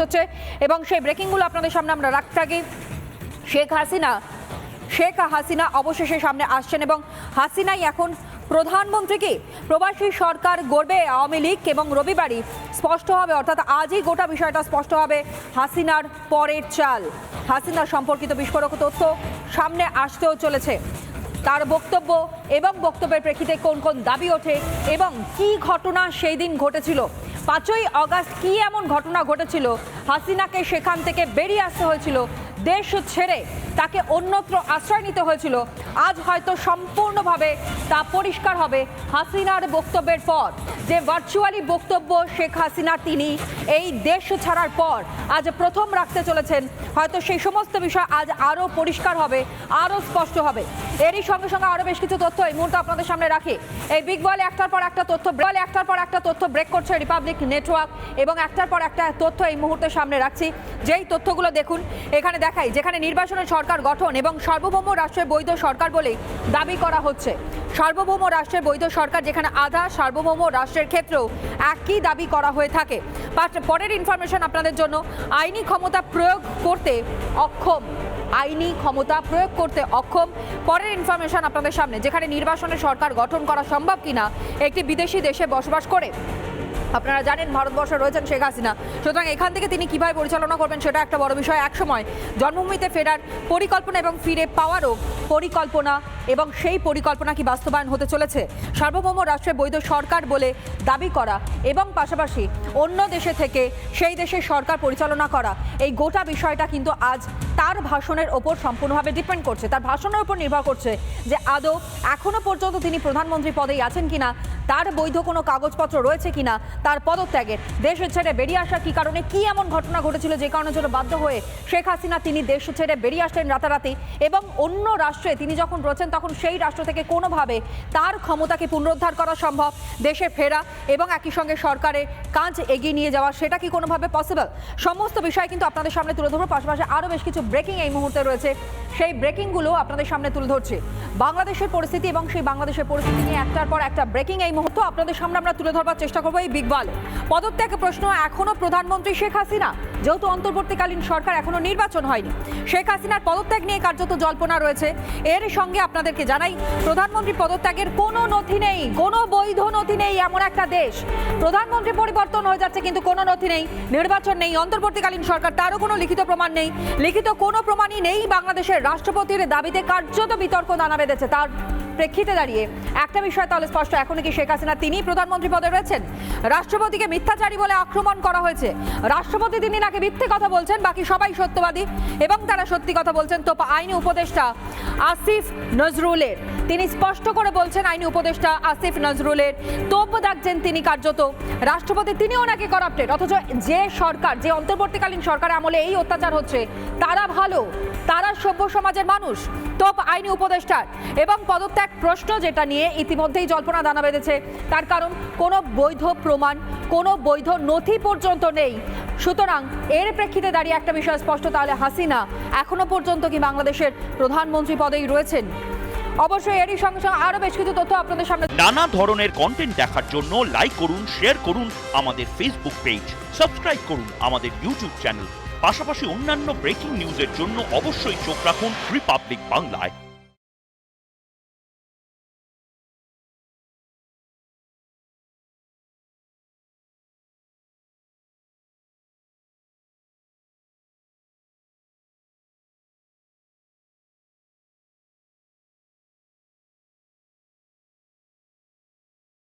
হচ্ছে এবং সেই ব্রেকিংগুলো আপনাদের সামনে আমরা রাখতে থাকি। শেখ হাসিনা অবশেষে সামনে আসছেন এবং হাসিনাই এখন প্রধানমন্ত্রী। কি প্রবাসী সরকার গড়বে আওয়ামী লীগ এবং রবিবারই স্পষ্ট হবে, অর্থাৎ আজই গোটা বিষয়টা স্পষ্ট হবে হাসিনার পরের চাল। হাসিনার সম্পর্কিত বিস্ফোরক তথ্য সামনে আসতেও চলেছে, তার বক্তব্য এবং বক্তব্যের প্রেক্ষিতে কোন কোন দাবি ওঠে এবং কি ঘটনা সেই দিন ঘটেছিল। 5ই আগস্ট কি এমন ঘটনা ঘটেছিল হাসিনাকে সেখান থেকে বেরিয়ে আসতে হয়েছিল, দেশ ছেড়ে তাকে অন্যত্র আশ্রয় নিতে হয়েছিল। আজ হয়তো সম্পূর্ণভাবে তা পরিষ্কার হবে হাসিনার বক্তব্যের পর। যে ভার্চুয়ালি বক্তব্য শেখ হাসিনা তিনি এই দেশ ছাড়ার পর আজ প্রথম রাখতে চলেছেন, হয়তো সেই সমস্ত বিষয় আজ আরও পরিষ্কার হবে, আরও স্পষ্ট হবে। এরই সঙ্গে সঙ্গে আরও বেশ কিছু তথ্য এই মুহূর্তে আপনাদের সামনে রাখি। এই বিগ বলে একটার পর একটা তথ্য ব্রেক করছে রিপাবলিক নেটওয়ার্ক এবং একটার পর একটা তথ্য এই মুহূর্তে সামনে রাখছি। যেই তথ্যগুলো দেখুন এখানে দেখাই, যেখানে নির্বাচনের সরকার গঠন এবং সার্বভৌম রাষ্ট্রের বৈধ সরকার বলে দাবি করা হচ্ছে। সার্বভৌম রাষ্ট্রের বৈধ সরকার, যেখানে আধা সার্বভৌম রাষ্ট্রের ক্ষেত্রেও একই দাবি করা হয়ে থাকে। পরের ইনফরমেশন আপনাদের জন্য, আইনি ক্ষমতা প্রয়োগ করতে অক্ষম। পরের ইনফরমেশন আপনাদের সামনে, যেখানে নির্বাচনের সরকার গঠন করা সম্ভব কিনা একটি বিদেশি দেশে বসবাস করে। আপনারা জানেন ভারতবর্ষে রয়েছেন শেখ হাসিনা, সুতরাং এখান থেকে তিনি কিভাবে পরিচালনা করবেন সেটা একটা বড় বিষয়। একসময় জন্মভূমিতে ফেরার পরিকল্পনা এবং ফিরে পাওয়ারও পরিকল্পনা, এবং সেই পরিকল্পনা কি বাস্তবায়ন হতে চলেছে? সার্বভৌম রাষ্ট্রের বৈধ সরকার বলে দাবি করা এবং পাশাপাশি অন্য দেশে থেকে সেই দেশের সরকার পরিচালনা করা, এই গোটা বিষয়টা কিন্তু আজ তার ভাষণের ওপর সম্পূর্ণভাবে ডিপেন্ড করছে, তার ভাষণের উপর নির্ভর করছে যে আদৌ এখনো পর্যন্ত তিনি প্রধানমন্ত্রী পদেই আছেন কিনা, তার বৈধ কোনো কাগজপত্র রয়েছে কিনা, তার পদত্যাগের, দেশ ছেড়ে বেরিয়ে আসা কি কারণে, কি এমন ঘটনা ঘটেছিল যে কারণের জন্য বাধ্য হয়ে শেখ হাসিনা তিনি দেশ ছেড়ে বেরিয়ে আসলেন রাতারাতি, এবং অন্য রাষ্ট্রে তিনি যখন রয়েছেন তখন সেই রাষ্ট্র থেকে কোনোভাবে তার ক্ষমতাকে পুনরুদ্ধার করা সম্ভব, দেশে ফেরা এবং একই সঙ্গে সরকারের কাজ এগিয়ে নিয়ে যাওয়া, সেটা কি কোনোভাবে পসিবল? সমস্ত বিষয় কিন্তু আপনাদের সামনে তুলে ধরবো। পাশাপাশি আরও বেশ কিছু ব্রেকিং এই মুহূর্তে রয়েছে, সেই ব্রেকিংগুলো আপনাদের সামনে তুলে ধরছে। বাংলাদেশের পরিস্থিতি এবং সেই বাংলাদেশের পরিস্থিতি নিয়ে একটার পর একটা ব্রেকিং এই মুহূর্তে আপনাদের সামনে আমরা তুলে ধরবার চেষ্টা করবো। এই বিগ বলে পদত্যাগ প্রশ্ন, এখনো প্রধানমন্ত্রী শেখ হাসিনা, যেহেতু অন্তর্বর্তীকালীন সরকার এখনো নির্বাচন হয়নি, শেখ হাসিনার পদত্যাগ নিয়ে কার্যত জল্পনা রয়েছে। এর সঙ্গে আপনাদেরকে জানাই, প্রধানমন্ত্রী পদত্যাগের কোনো নথি নেই, কোনো বৈধ নথি নেই। এমন একটা দেশ, প্রধানমন্ত্রী পরিবর্তন হয়ে যাচ্ছে কিন্তু কোনো নথি নেই, নির্বাচন নেই, অন্তর্বর্তীকালীন সরকার, তারও কোনো লিখিত প্রমাণ নেই, লিখিত কোনো প্রমাণই নেই। বাংলাদেশের রাষ্ট্রপতির দাবিতে কার্যত বিতর্ক দানা বেঁধেছে। তার প্রেক্ষিতে দাঁড়িয়ে একটা বিষয় তাহলে স্পষ্ট, এখনই কি শেখ হাসিনা তিনি প্রধানমন্ত্রী পদে রয়েছেন? রাষ্ট্রপতিকে মিথ্যাচারী বলে আক্রমণ করা হয়েছে। রাষ্ট্রপতি তিনি নাকি মিথ্যে কথা বলছেন, বাকি সবাই সত্যবাদী এবং তারা সত্যি কথা বলছেন। তো আইনি উপদেষ্টা আসিফ নজরুলের, তিনি স্পষ্ট করে বলছেন, আইনি উপদেষ্টা আসিফ নজরুলের তোপ দাগছেন তিনি কার্যত। রাষ্ট্রপতি তিনিও নাকি করাপ্টেড, অথচ যে সরকার, যে অন্তর্বর্তীকালীন সরকার আমলে এই অত্যাচার হচ্ছে, তারা ভালো, তারা সভ্য সমাজের মানুষ। তোপ আইনি উপদেষ্টার এবং পদত্যাগ প্রশ্ন, যেটা নিয়ে ইতিমধ্যেই জল্পনা দানা বেঁধেছে, তার কারণ কোনো বৈধ প্রমাণ, কোনো বৈধ নথি পর্যন্ত নেই। সুতরাং এর প্রেক্ষিতে দাঁড়িয়ে একটা বিষয় স্পষ্ট, তাহলে হাসিনা এখনো পর্যন্ত কি বাংলাদেশের প্রধানমন্ত্রী পদেই রয়েছেন? অবশ্যই এরই সঙ্গে সঙ্গে আরো বেশ কিছু তথ্য আপনাদের সামনে। নানা ধরনের কন্টেন্ট দেখার জন্য লাইক করুন, শেয়ার করুন আমাদের ফেসবুক পেজ, সাবস্ক্রাইব করুন আমাদের ইউটিউব চ্যানেল। পাশাপাশি অন্যান্য ব্রেকিং নিউজের জন্য অবশ্যই চোখ রাখুন রিপাবলিক বাংলায়।